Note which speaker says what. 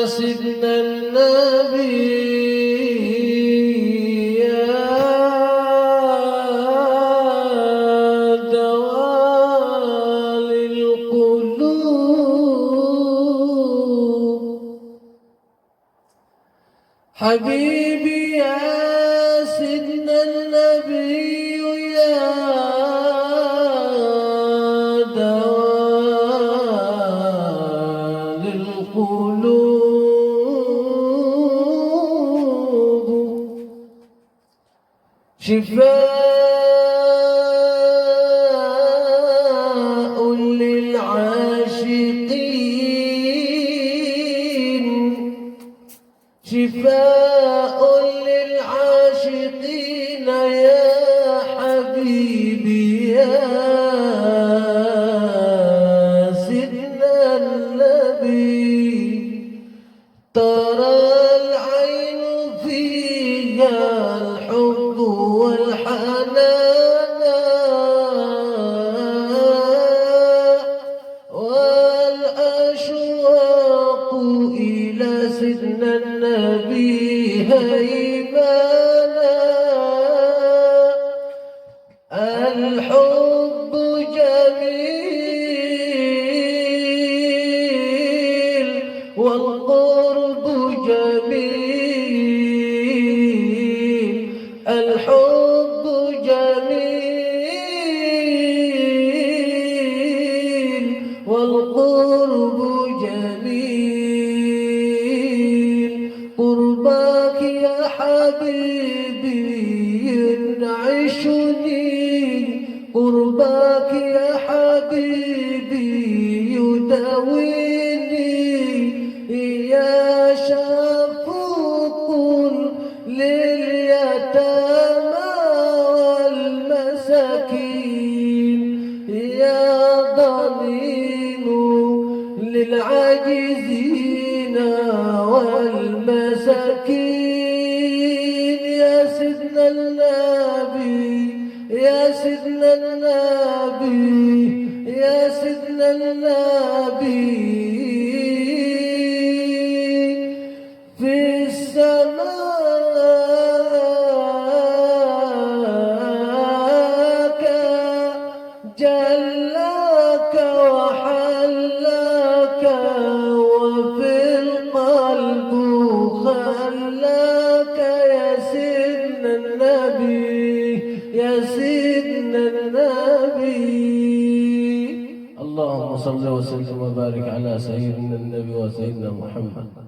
Speaker 1: سيدنا النبي يا دواء القلوب حبيبي يا سيدنا النبي يا دواء القلوب شفاء للعاشقين شفاء للعاشقين يا حبيبي يا سيدنا النبي ترى العين فيها الحب والحنان والأشواق إلى سيدنا النبي هيمانا الحب جميل والقرب جميل الحب جميل والقرب جميل قربك يا حبيبي ينعشني قربك يا حبيبي يداويني يا شفوق لليتامى والمساكين يا ضنين للعاجزين والمساكين يا سيدنا النبي يا سيدنا النبي يا سيدنا النبي في السماء جلك وحلك وفي القلب خلاك يا سيدنا النبي يا سيدنا النبي اللهم صل وسلم وبارك على سيدنا النبي وسيدنا محمد.